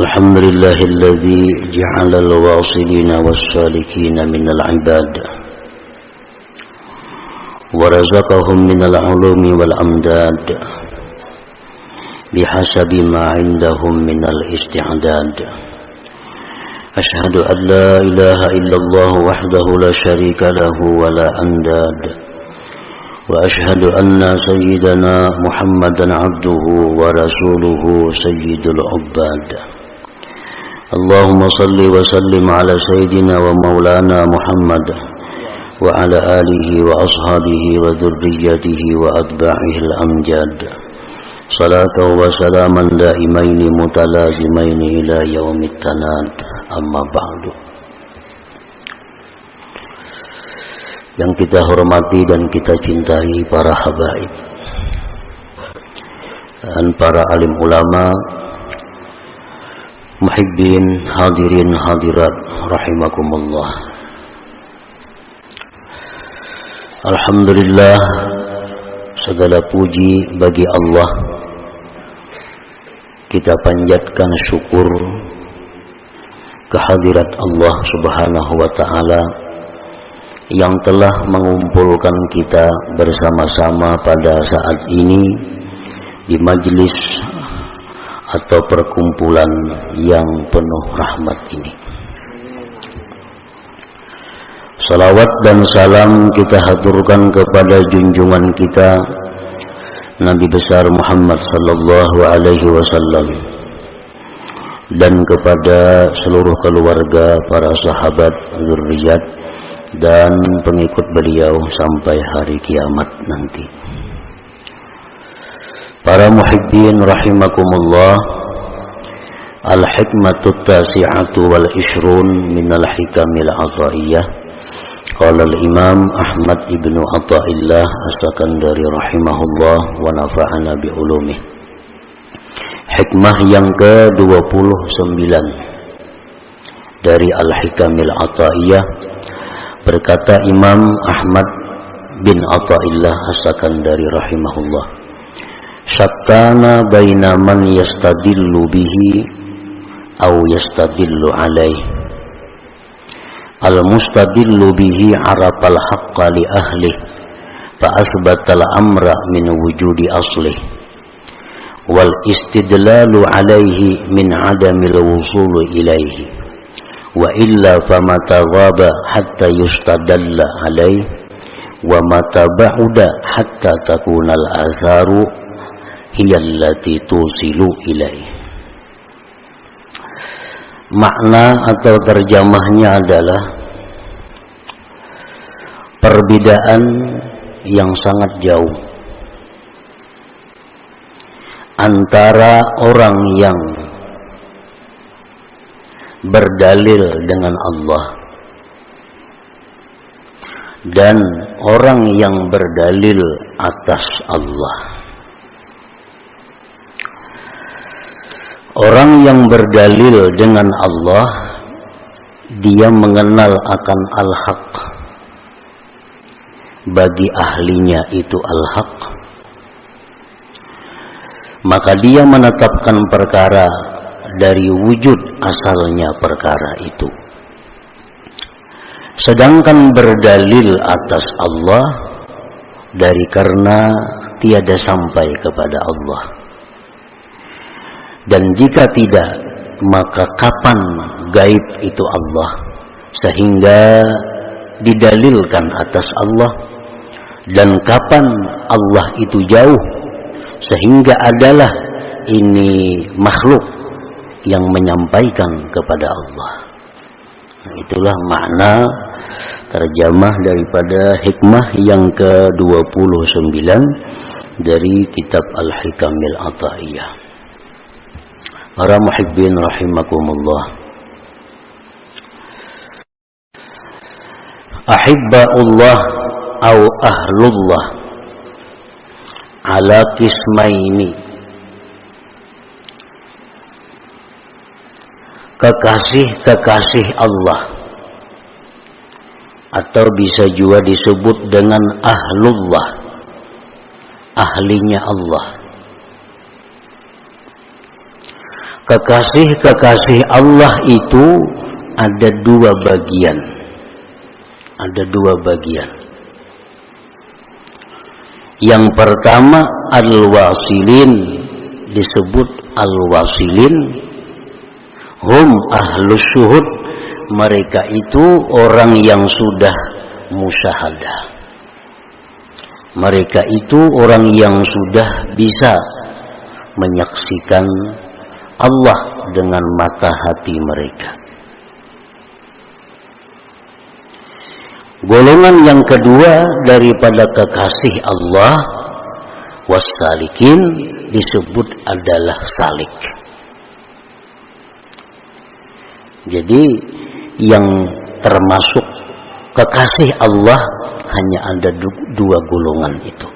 الحمد لله الذي جعل الواصلين والسالكين من العباد ورزقهم من العلوم والأمداد بحسب ما عندهم من الاستعداد. أشهد أن لا إله إلا الله وحده لا شريك له ولا أنداد، وأشهد أن سيدنا محمدا عبده ورسوله سيد العباد. اللهم صل وسلم على سيدنا ومولانا محمد وعلى آله وأصحابه وذريته وأتباعه الأمجاد، صلاة وسلاما دائمين متلازمين إلى يوم التناد. Amma ba'du. Yang kita hormati dan kita cintai para habaib dan para alim ulama, muhibbin, hadirin hadirat rahimakumullah. Alhamdulillah, segala puji bagi Allah. Kita panjatkan syukur kehadirat Allah Subhanahu wa ta'ala yang telah mengumpulkan kita bersama-sama pada saat ini di majlis atau perkumpulan yang penuh rahmat ini. Salawat dan salam kita haturkan kepada junjungan kita Nabi besar Muhammad sallallahu alaihi wasallam dan kepada seluruh keluarga, para sahabat, zuriat dan pengikut beliau sampai hari kiamat nanti. Para muhibbin rahimakumullah, al-hikmatut tasi'atu wal ishrun minal hikamil ataiyah. Qala al-imam Ahmad ibnu Athaillah as-Sakandari rahimahullah wa nafa'ana bi ulumih. Hikmah yang ke-29 dari Al-Hikamil Ataiyah, berkata Imam Ahmad bin Athaillah As-Sakandari rahimahullah, syattana baina man yastadillu bihi aw yastadillu alaih. Al-mustadillu bihi arafal haqqa li ahlih fa asbatal amra min wujudi aslih, wal istidlalu alaihi min adamil wusulu ilaihi, wa illa famata ghaba hatta yustadalla alaihi, wa mata ba'uda hatta takunal atharu hiyallati tusilu ilaihi. Makna atau terjemahnya adalah perbedaan yang sangat jauh antara orang yang berdalil dengan Allah dan orang yang berdalil atas Allah. Orang yang berdalil dengan Allah, dia mengenal akan al-haq, bagi ahlinya itu al-haq, maka dia menetapkan perkara dari wujud asalnya perkara itu. Sedangkan berdalil atas Allah dari karena tiada sampai kepada Allah. Dan jika tidak, maka kapan gaib itu Allah sehingga didalilkan atas Allah, dan kapan Allah itu jauh sehingga adalah ini makhluk yang menyampaikan kepada Allah. Nah, itulah makna terjemah daripada hikmah yang ke-29 dari kitab Al-Hikamil Ataiyah. Para muhibbin rahimakumullah, ahibba'ullah au ahlullah ala qismaini. Kekasih-kekasih Allah, atau bisa juga disebut dengan ahlullah, ahlinya Allah. kekasih-kekasih Allah itu ada dua bagian. Ada dua bagian. Yang pertama al-wasilin, disebut al-wasilin, hum ahlus syuhud, mereka itu orang yang sudah musyahadah. Mereka itu orang yang sudah bisa menyaksikan Allah dengan mata hati mereka. Golongan yang kedua daripada kekasih Allah, wassalikin, disebut adalah salik. Jadi yang termasuk kekasih Allah hanya ada dua golongan itu.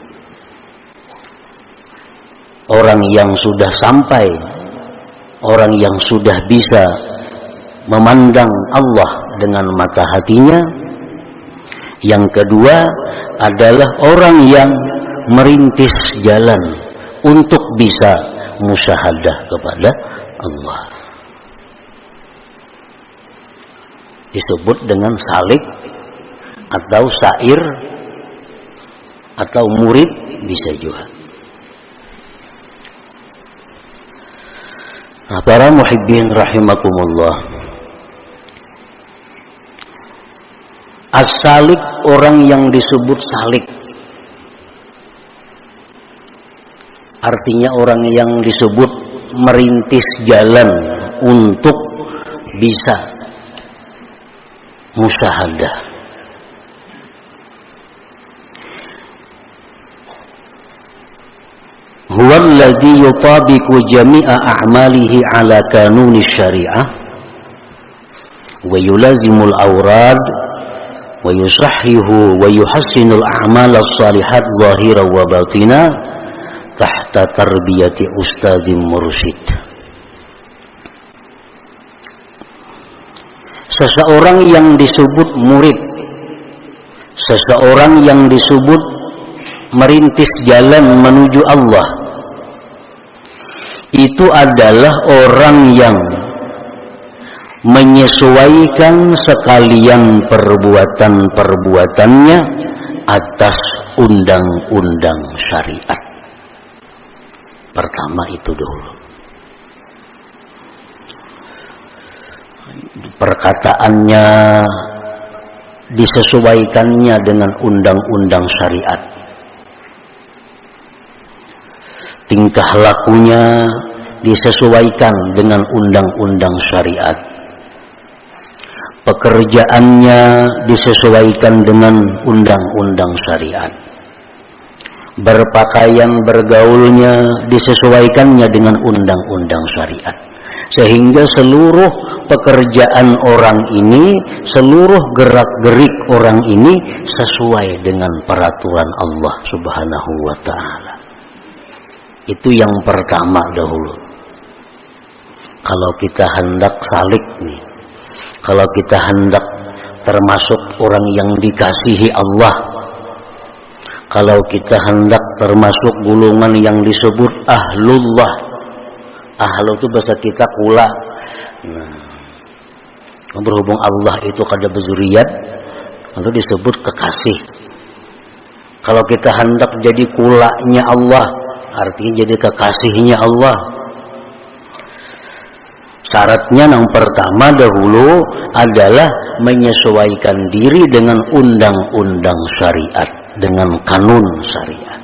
Orang yang sudah sampai, orang yang sudah bisa memandang Allah dengan mata hatinya. Yang kedua adalah orang yang merintis jalan untuk bisa musyahadah kepada Allah. Disebut dengan salik atau sair atau murid bisa juga. Nah, para muhibbin rahimakumullah. As-salik, orang yang disebut salik, artinya orang yang disebut merintis jalan untuk bisa musyahadah. Huwa alladhi yutabiqu jami'a a'malihi ala kanuni syari'ah wa yulazimul awrad wa yusahhihu wa yuhassinul a'mal as-salihat zahiran wa batina tahta tarbiyati ustadzim mursyid. Seseorang yang disebut murid, seseorang yang disebut merintis jalan menuju Allah, itu adalah orang yang menyesuaikan sekalian perbuatan-perbuatannya atas undang-undang syariat. Pertama itu dulu. Perkataannya disesuaikannya dengan undang-undang syariat. Tingkah lakunya disesuaikan dengan undang-undang syariat. Pekerjaannya disesuaikan dengan undang-undang syariat. Berpakaian, bergaulnya disesuaikannya dengan undang-undang syariat. Sehingga seluruh pekerjaan orang ini, seluruh gerak-gerik orang ini sesuai dengan peraturan Allah Subhanahu wa ta'ala. Itu yang pertama dahulu. Kalau kita hendak salik nih, kalau kita hendak termasuk orang yang dikasihi Allah, kalau kita hendak termasuk golongan yang disebut ahlullah, ahlu itu bahasa kita kula. Nah, berhubung Allah itu kada berzuriat, lalu disebut kekasih. Kalau kita hendak jadi kulanya Allah, artinya jadi kekasihnya Allah. Syaratnya yang pertama dahulu adalah menyesuaikan diri dengan undang-undang syariat, dengan kanun syariat.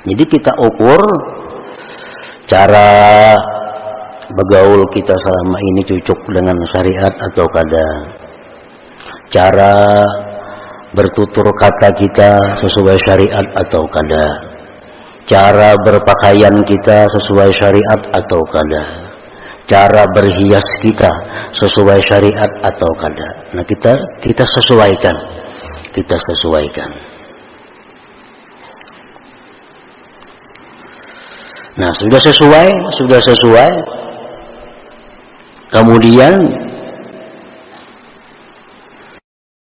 Jadi kita ukur cara bergaul kita selama ini cocok dengan syariat atau kada. Cara bertutur kata kita sesuai syariat atau kada. Cara berpakaian kita sesuai syariat atau kada. Cara berhias kita sesuai syariat atau kada. Nah, kita sesuaikan. Kita sesuaikan. Nah, sudah sesuai. Kemudian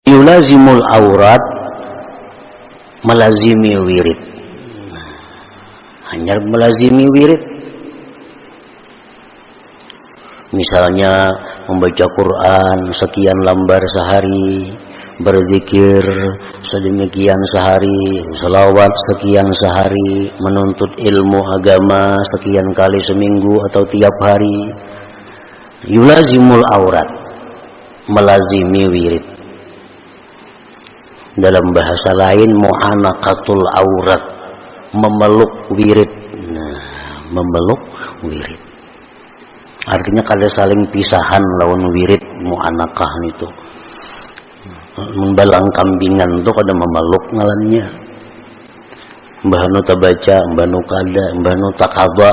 yulazimul aurat, melazimi wirid. hanya melazimi wirid. Misalnya membaca Quran sekian lembar sehari, berzikir sedemikian sehari, selawat sekian sehari, menuntut ilmu agama sekian kali seminggu atau tiap hari. Yulazimul aurat, melazimi wirid. Dalam bahasa lain mu'anaqatul aurat, memeluk wirid. Nah, memeluk wirid artinya kada saling pisahan lawan wirid mu'anaqah itu. Membalang kambingan itu kada memeluk ngalannya. Mbah nu tabaca, mbah nu kada, mbah nu takaba,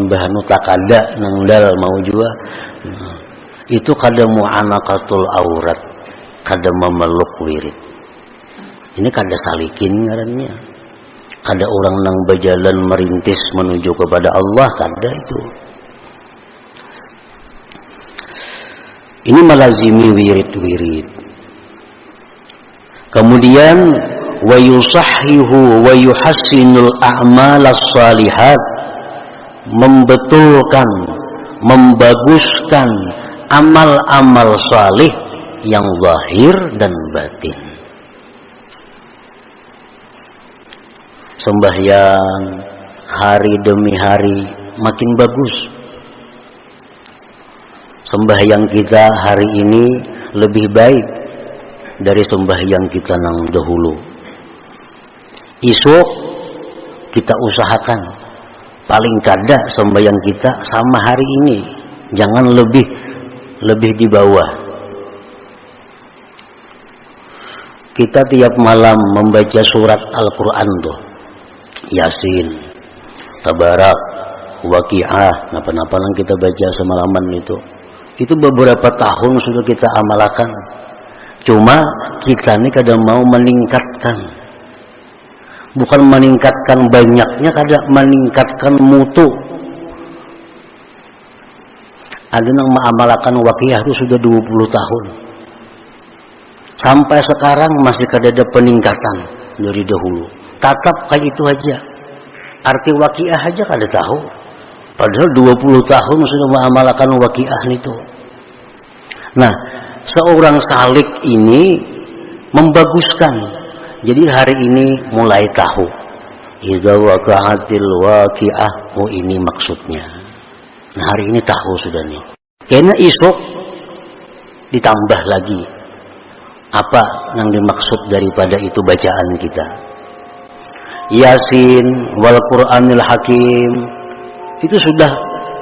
mbah nu takada nangdal mau juga. Itu kada mu'anaqatul aurat, kada memeluk wirid. Ini kada salikin ngarannya. Kada orang nang berjalan merintis menuju kepada Allah, kada itu. Ini melazimi wirid-wirid. Kemudian wa yusahhihu wa yuhassinul a'mal as-salihat, membetulkan, membaguskan amal-amal salih yang zahir dan batin. Sembahyang hari demi hari makin bagus. Sembahyang kita hari ini lebih baik dari sembahyang kita nang dahulu. Esok kita usahakan paling kada sembahyang kita sama hari ini, jangan lebih di bawah. Kita tiap malam membaca surat Al-Quran tuh, Yasin, Tabarak, Waqiah, napa-napa yang kita baca semalaman itu beberapa tahun sudah kita amalkan. Cuma kita ini kadang mau meningkatkan, bukan meningkatkan banyaknya, kadang meningkatkan mutu. Ada yang mengamalkan Waqiah itu sudah 20 tahun, sampai sekarang masih ada peningkatan dari dahulu. Tatap kayak itu aja, arti Waqiah aja kada tahu. Padahal 20 tahun sudah mengamalkan Waqiah itu. Nah, seorang salik ini membaguskan. Jadi hari ini mulai tahu. Idza waqa'atil waqi'ah, oh ini maksudnya. Nah, hari ini tahu sudah nih. Karena esok ditambah lagi apa yang dimaksud daripada itu bacaan kita. Yasin wal Qur'anil Hakim itu sudah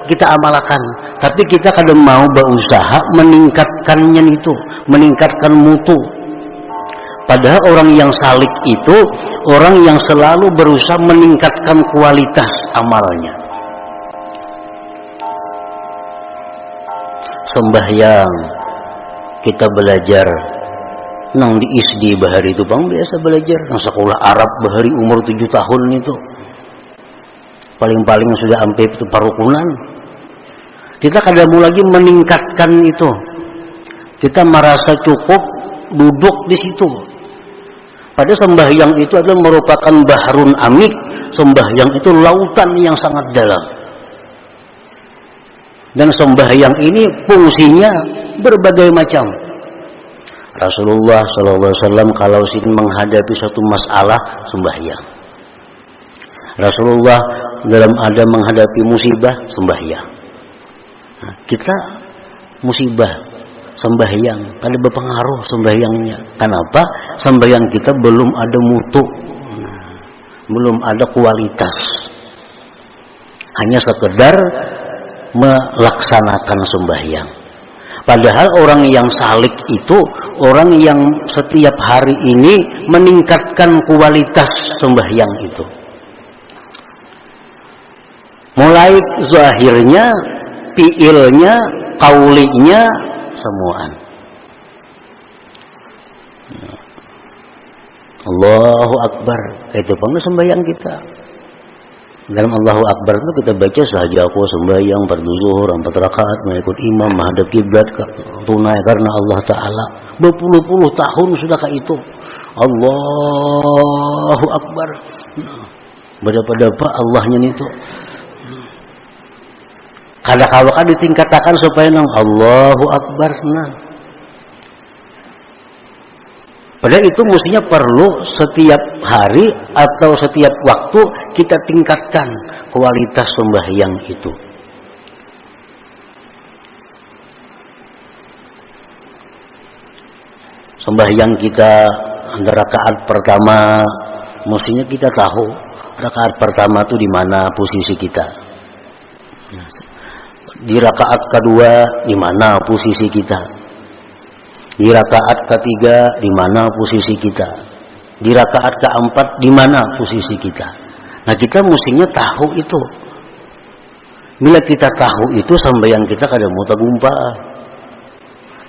kita amalkan, tapi kita kadang mau berusaha meningkatkannya itu, meningkatkan mutu. Padahal orang yang salik itu orang yang selalu berusaha meningkatkan kualitas amalnya. Sembahyang kita belajar nang di ISD bahari itu bang biasa belajar nang sekolah Arab bahari umur 7 tahun itu. Paling-paling sudah sampai itu parukunan. Kita kadang mau lagi meningkatkan itu. Kita merasa cukup duduk di situ. Pada sembahyang itu adalah merupakan bahrun amik. Sembahyang itu lautan yang sangat dalam. Dan sembahyang ini fungsinya berbagai macam. Rasulullah SAW kalau ingin menghadapi satu masalah sembahyang. Rasulullah dalam ada menghadapi musibah sembahyang. Nah, kita musibah sembahyang ada berpengaruh sembahyangnya. Kenapa? Sembahyang kita belum ada mutu, belum ada kualitas. Hanya sekedar melaksanakan sembahyang. Padahal orang yang salik itu orang yang setiap hari ini meningkatkan kualitas sembahyang itu. Mulai zahirnya, fiilnya, kaulinya, semuaan. Allahu Akbar, itu pun sembahyang kita. Dalam Allahu Akbar itu kita baca sahaja aku sembahyang fardu zuhur 4 rakaat mengikut imam menghadap kiblat tunai karena Allah Taala. Berpuluh-puluh tahun sudah kayak itu. Allahu Akbar. Pada Allahnya itu kada ditingkatakan supaya nang Allahu Akbar. Nah, padahal itu mestinya perlu setiap hari atau setiap waktu kita tingkatkan kualitas sembahyang itu. Sembahyang kita rakaat pertama mestinya kita tahu rakaat pertama itu di mana posisi kita. Di rakaat kedua di mana posisi kita. Di rakaat ketiga di mana posisi kita. Di rakaat keempat di mana posisi kita. Nah, kita mestinya tahu itu. Bila kita tahu itu sembahyang kita kada muta gumpal.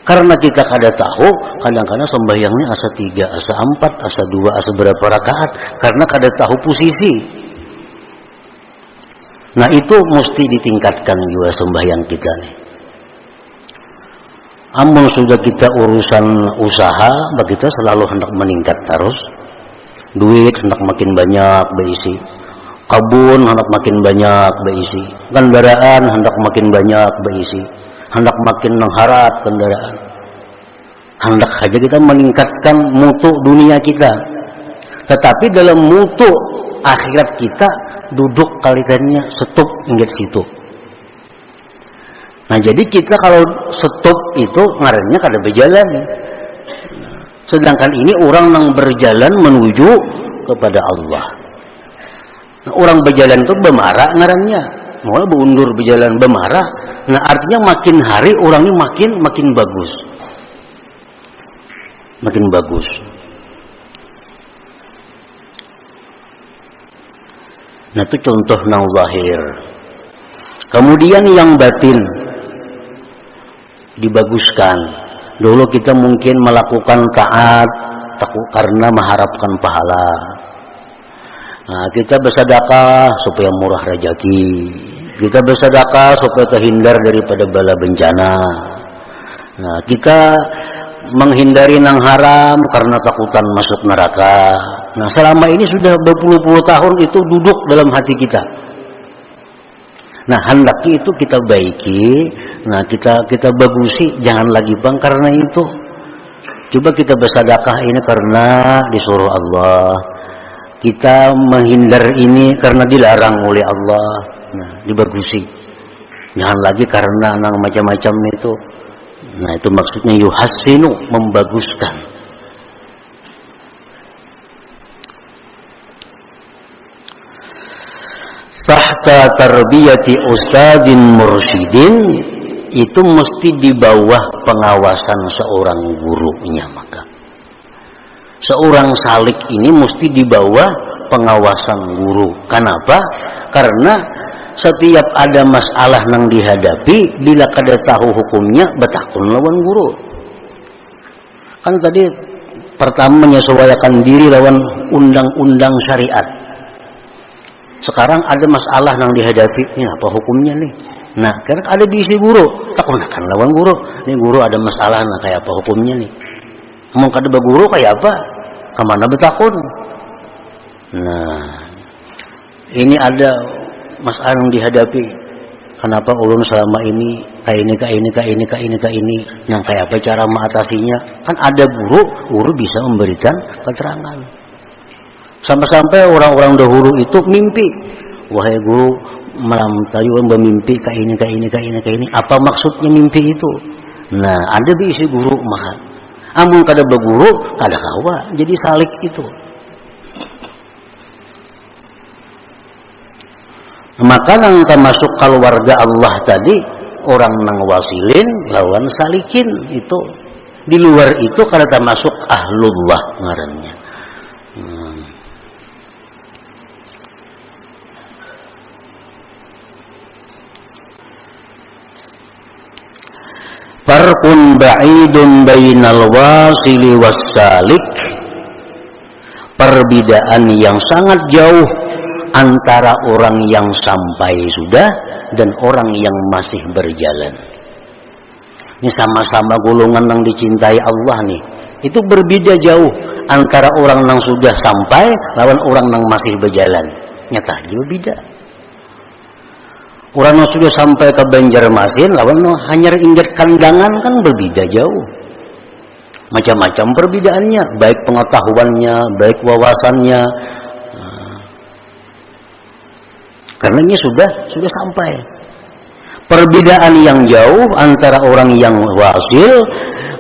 Karena kita kada tahu, kadang-kadang sembahyangnya asa 3, asa 4, asa 2, asa berapa rakaat. Karena kada tahu posisi. Nah, itu mesti ditingkatkan juga sembahyang kita nih. Amun sudah kita urusan usaha, kita selalu hendak meningkat terus. Duit hendak makin banyak berisi. Kebun hendak makin banyak berisi. Kendaraan hendak makin banyak berisi. Hendak makin mengharap kendaraan. Hendak saja kita meningkatkan mutu dunia kita. Tetapi dalam mutu akhirat kita duduk kalikannya stop ingat situ. Nah, jadi kita kalau stop itu ngarannya kada berjalan. Sedangkan ini orang yang berjalan menuju kepada Allah. Nah, orang berjalan itu bemarah ngarannya. Mau berundur berjalan bemarah. Nah, artinya makin hari orang ini makin bagus. Makin bagus. Nah, itu contoh nang zahir. Kemudian yang batin dibaguskan. Dulu kita mungkin melakukan taat karena mengharapkan pahala. Nah, kita bersedekah supaya murah rezeki. Kita bersedekah supaya terhindar daripada bala bencana. Nah, kita menghindari nang haram karena takutan masuk neraka. Nah, selama ini sudah berpuluh-puluh tahun itu duduk dalam hati kita. Nah, hendaknya itu kita baiki. Nah, kita bagusi, jangan lagi bang karena itu. Coba kita bersedekah ini karena disuruh Allah. Kita menghindar ini karena dilarang oleh Allah. Nah, dibagusi. Jangan lagi karena nang macam-macam itu. Nah, itu maksudnya yuhassinu, membaguskan. Tahta tarbiyati ustadin mursyidin, itu mesti di bawah pengawasan seorang gurunya. Maka seorang salik ini mesti di bawah pengawasan guru. Kenapa? Karena setiap ada masalah yang dihadapi, bila kada tahu hukumnya, betakun lawan guru. Kan tadi pertama menyesuaikan diri lawan undang-undang syariat. Sekarang ada masalah yang dihadapi, ini apa hukumnya nih? Nah, karena ada diisi guru, takunakan lawan guru. Ini guru ada masalah, nah kayak apa hukumnya nih? Mau kada berguru kayak apa? Kemana betakun? Nah, ini ada masalah yang dihadapi. Kenapa ulun selama ini kayak ini, yang kayak apa cara mengatasinya? Kan ada guru bisa memberikan keterangan. Sampai-sampai orang-orang dahulu itu mimpi, wahai guru, malam tadi bermimpi kayak ini. Apa maksudnya mimpi itu? Nah, ada diisi guru maka. Amun kada berguru, kada kawa. Jadi salik itu. Maka nang termasuk keluarga Allah tadi, orang nang wasilin lawan salikin itu. Di luar itu kada termasuk ahlullah ngarannya. Farqun ba'idun bainal wasili wassalik, perbedaan yang sangat jauh antara orang yang sampai sudah dan orang yang masih berjalan. Ini sama-sama golongan yang dicintai Allah nih. Itu berbeda jauh antara orang yang sudah sampai lawan orang yang masih berjalan. nyata dia berbeda. Orang yang sudah sampai ke Banjarmasin, lawan hanya ingat kandangan kan berbeda jauh. Macam-macam perbedaannya, baik pengetahuannya, baik wawasannya. Karena ini sudah sampai. Perbedaan yang jauh antara orang yang wasil,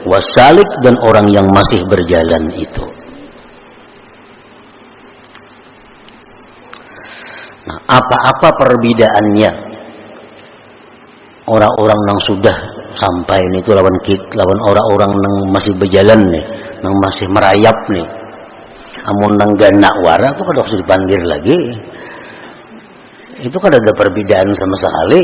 wasalik, dan orang yang masih berjalan itu. Nah, apa-apa perbedaannya orang-orang yang sudah sampai ini itu lawan orang-orang yang masih berjalan nih, yang masih merayap nih. Amun nang ganak wara itu kada usah dipanggil lagi. Itu kan ada perbedaan sama sekali.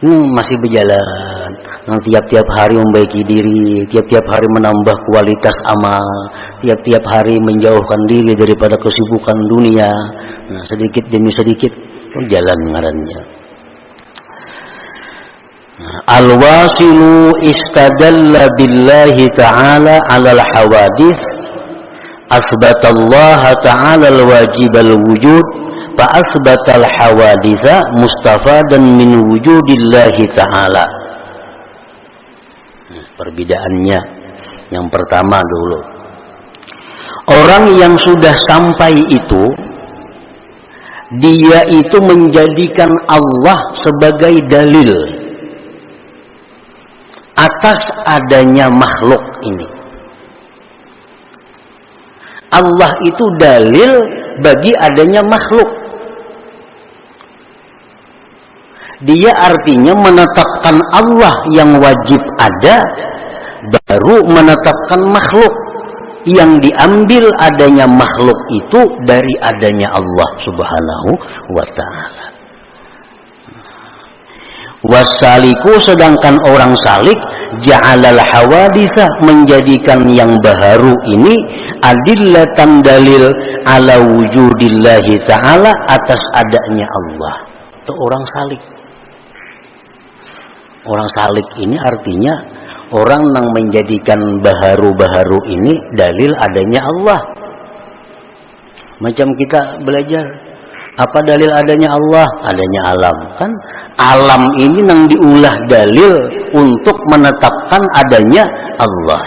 Masih berjalan, tiap-tiap hari membaiki diri, tiap-tiap hari menambah kualitas amal, tiap-tiap hari menjauhkan diri daripada kesibukan dunia. Nah, sedikit demi sedikit jalan ngarannya. Al-wasilu istadalla billahi ta'ala 'alal hawadits, asbatallaha ta'ala al-wajib al-wujud, fa asbatal hawaditsa mustafadan min wujudillahi ta'ala. Perbedaannya yang pertama dulu, orang yang sudah sampai itu dia itu menjadikan Allah sebagai dalil atas adanya makhluk ini. Allah itu dalil bagi adanya makhluk. Dia artinya menetapkan Allah yang wajib ada, baru menetapkan makhluk. Yang diambil adanya makhluk itu dari adanya Allah subhanahu wa ta'ala. Wasaliku, sedangkan orang salik, ja'alal hawaditsa, menjadikan yang baharu ini adillatan, dalil ala wujudillahi ta'ala, atas adanya Allah. Itu orang salik. Orang salik ini artinya orang yang menjadikan baharu-baharu ini dalil adanya Allah. Macam kita belajar, apa dalil adanya Allah? Adanya alam. Kan alam ini yang diulah dalil untuk menetapkan adanya Allah.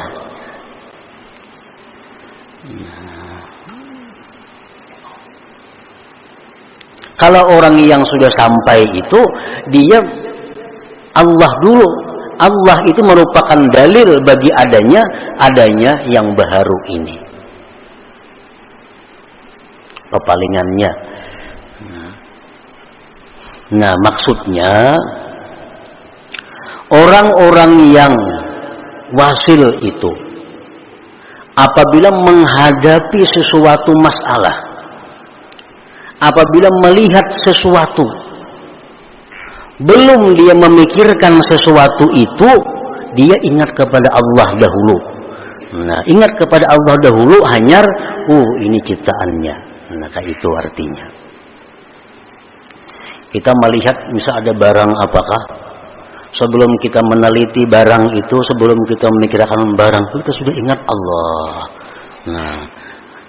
Kalau orang yang sudah sampai itu, dia Allah dulu. Allah itu merupakan dalil bagi adanya yang baharu ini. Pepalingannya. Nah, maksudnya orang-orang yang wasil itu apabila menghadapi sesuatu masalah, apabila melihat sesuatu, belum dia memikirkan sesuatu itu, dia ingat kepada Allah dahulu. Nah, ingat kepada Allah dahulu, hanyar, ini ciptaannya. Nah, kayak itu artinya. Kita melihat, misal ada barang apakah, sebelum kita meneliti barang itu, sebelum kita memikirkan barang itu, kita sudah ingat Allah. Nah,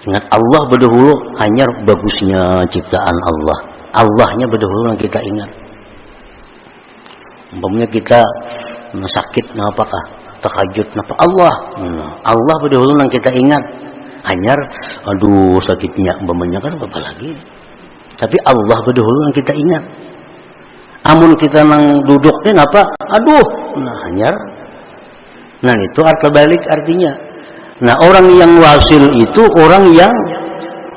ingat Allah berdahulu, hanyar bagusnya ciptaan Allah. Allahnya berdahulu yang kita ingat. Umpamanya kita sakit, apakah terkajut, apa Allah, Allah berdahulu yang kita ingat. Hanyar, aduh sakitnya, umpamanya kan apa lagi. Tapi Allah berdahulu yang kita ingat. Amun kita nang duduknya apa, aduh, hanyar. Nah, itu arti balik artinya. Nah, orang yang wasil itu orang yang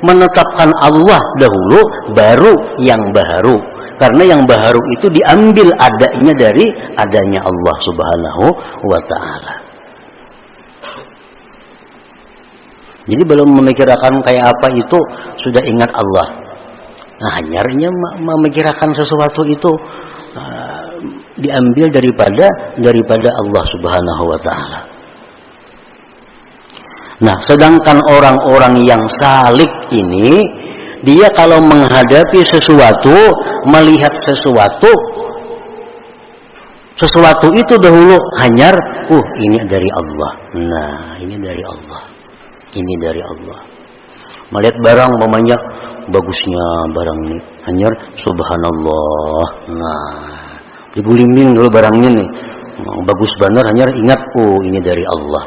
menetapkan Allah dahulu, baru yang baharu. Karena yang baharu itu diambil adanya dari adanya Allah subhanahu wa ta'ala. Jadi belum memikirkan kayak apa itu, sudah ingat Allah. Nah, hanyarnya memikirkan sesuatu itu diambil daripada Allah subhanahu wa ta'ala. Nah, sedangkan orang-orang yang salik ini, dia kalau menghadapi sesuatu, melihat sesuatu itu dahulu hanyar, ini dari Allah. Nah, ini dari Allah. Ini dari Allah. Melihat barang, mamanya, bagusnya barang ini. Hanyar subhanallah. Nah, digulimin dulu barangnya nih. Bagus benar, hanyar ingat, oh ini dari Allah.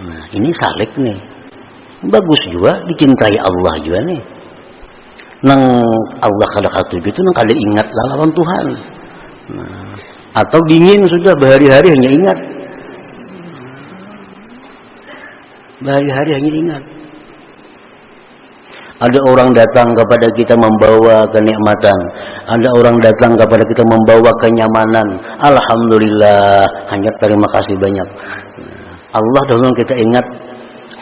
Nah, ini salik nih. Bagus juga, dicintai Allah juga nih. Nang Allah kada katuju itu nang kada ingat lawan Tuhan. Nah, atau dingin sudah berhari-hari hanya ingat. Berhari-hari hanya ingat. Ada orang datang kepada kita membawa kenikmatan. Ada orang datang kepada kita membawa kenyamanan. Alhamdulillah, hanya terima kasih banyak. Allah dahulu kita ingat.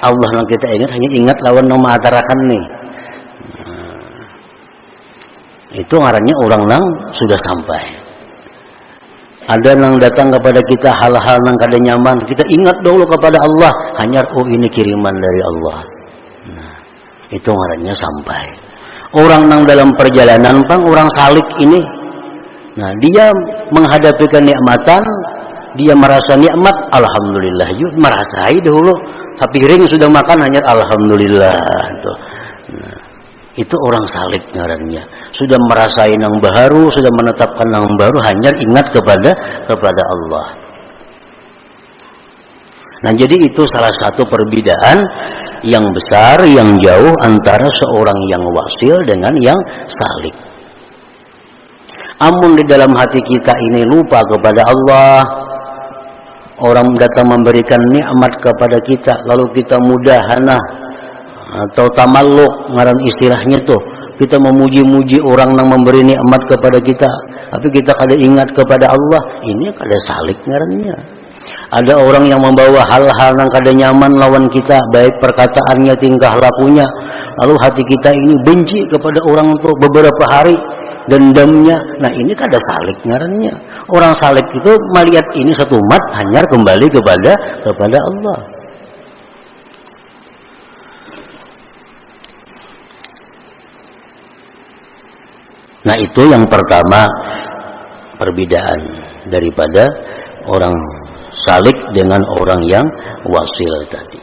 Allah yang kita ingat hanya ingat lawan nama atarakan nih. Itu ngarannya orang nang sudah sampai. Ada yang datang kepada kita hal-hal yang kada nyaman, kita ingat dulu kepada Allah, hanya oh ini kiriman dari Allah. Nah, itu ngarannya sampai. Orang yang dalam perjalanan pang orang salik ini, nah dia menghadapi kenikmatan, dia merasa nikmat, alhamdulillah, yuk merasai dulu. Sapiring sudah makan hanya alhamdulillah. Nah, itu orang salik ngarannya. Sudah merasai nang baru, sudah menetapkan nang baru, hanya ingat kepada Allah. Nah, jadi itu salah satu perbedaan yang besar, yang jauh antara seorang yang wasil dengan yang salik. Amun di dalam hati kita ini lupa kepada Allah, orang datang memberikan nikmat kepada kita, lalu kita mudahana atau tamalluk, ngaran istilahnya tuh. Kita memuji-muji orang yang memberi nikmat kepada kita, tapi kita kada ingat kepada Allah, ini kada salik ngarannya. Ada orang yang membawa hal-hal yang kada nyaman lawan kita, baik perkataannya, tingkah lakunya, lalu hati kita ini benci kepada orang itu beberapa hari, dendamnya. Nah, ini kada salik ngarannya. Orang salik itu melihat ini satu mat hanya kembali kepada Allah. Nah, itu yang pertama perbedaan daripada orang salik dengan orang yang wasil tadi.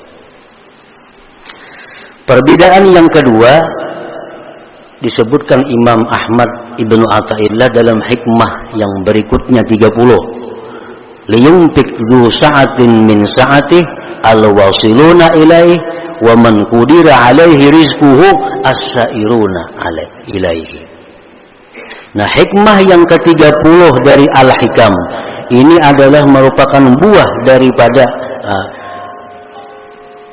Perbedaan yang kedua disebutkan Imam Ahmad Ibnu Athaillah dalam hikmah yang berikutnya 30. Liyunfik dzu sa'atin min sa'atih al-wasiluna ilaih wa man qudira alaihi rizquhu as-sa'iruna ilaihi. Nah, hikmah yang ke-30 dari Al-Hikam ini adalah merupakan buah daripada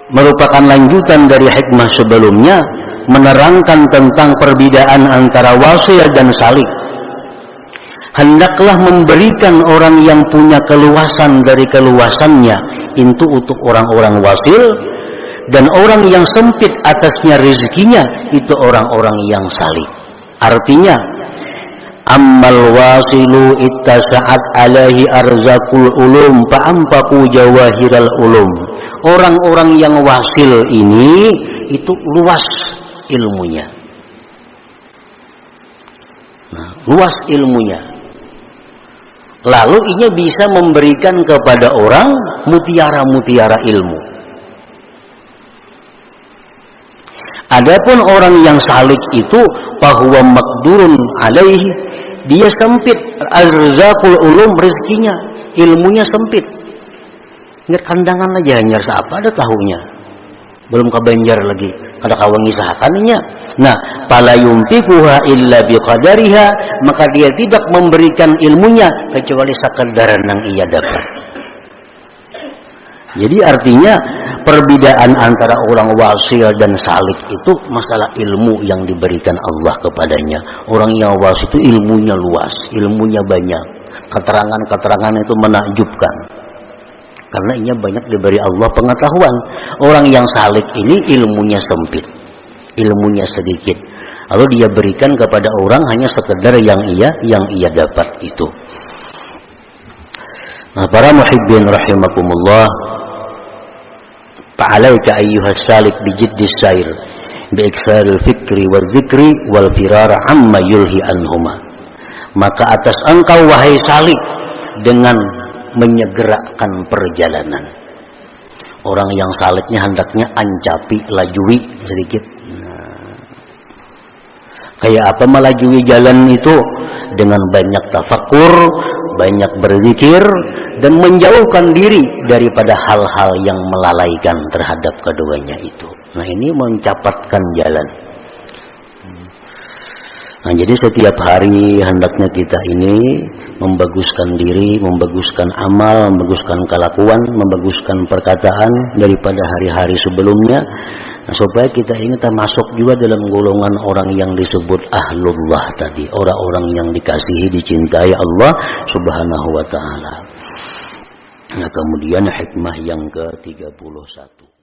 merupakan lanjutan dari hikmah sebelumnya, menerangkan tentang perbedaan antara wasil dan salik. Hendaklah memberikan orang yang punya keluasan dari keluasannya itu untuk orang-orang wasil, dan orang yang sempit atasnya rezekinya itu orang-orang yang salik. Artinya, ammal wasilu ittasa'at alaihi arzakul ulum fa'ampaku jawahiral ulum. Orang-orang yang wasil ini itu luas ilmunya. Nah, luas ilmunya. Lalu ia bisa memberikan kepada orang mutiara-mutiara ilmu. Adapun orang yang salik itu bahwa makdurun alaihi, dia sempit arzakul ulum, rezekinya, ilmunya sempit. Ingat kandangan aja hanya apa ada tahunya. Belum kebanjar lagi, kada kawangi sahakaninya. Nah, fala yumtikuha illa biqadariha, maka dia tidak memberikan ilmunya kecuali sekadar yang ia dapat. Jadi artinya perbedaan antara orang wasil dan salik itu masalah ilmu yang diberikan Allah kepadanya. Orang yang wasil itu ilmunya luas, ilmunya banyak. Keterangan-keterangan itu menakjubkan. Karena ia banyak diberi Allah pengetahuan. Orang yang salik ini ilmunya sempit, ilmunya sedikit. Lalu dia berikan kepada orang hanya sekedar yang ia dapat itu. Nah, para muhibbin rahimakumullah, fa'alaika ayyuhas salik bijiddis sair biiksaril fikri wal zikri wal firara amma yulhi anhuma. Maka atas engkau wahai salik dengan menyegerakan perjalanan. Orang yang saliknya hendaknya ancapi, lajui sedikit. Nah, Kayak apa melajui jalan itu? Dengan banyak tafakur, banyak berzikir, dan menjauhkan diri daripada hal-hal yang melalaikan terhadap keduanya itu. Nah, ini mencapatkan jalan. Nah, jadi setiap hari hendaknya kita ini membaguskan diri, membaguskan amal, membaguskan kelakuan, membaguskan perkataan daripada hari-hari sebelumnya. Nah, supaya kita ini termasuk juga dalam golongan orang yang disebut ahlullah tadi, orang-orang yang dikasihi, dicintai Allah Subhanahu wa taala. Nah, kemudian hikmah yang ke-31.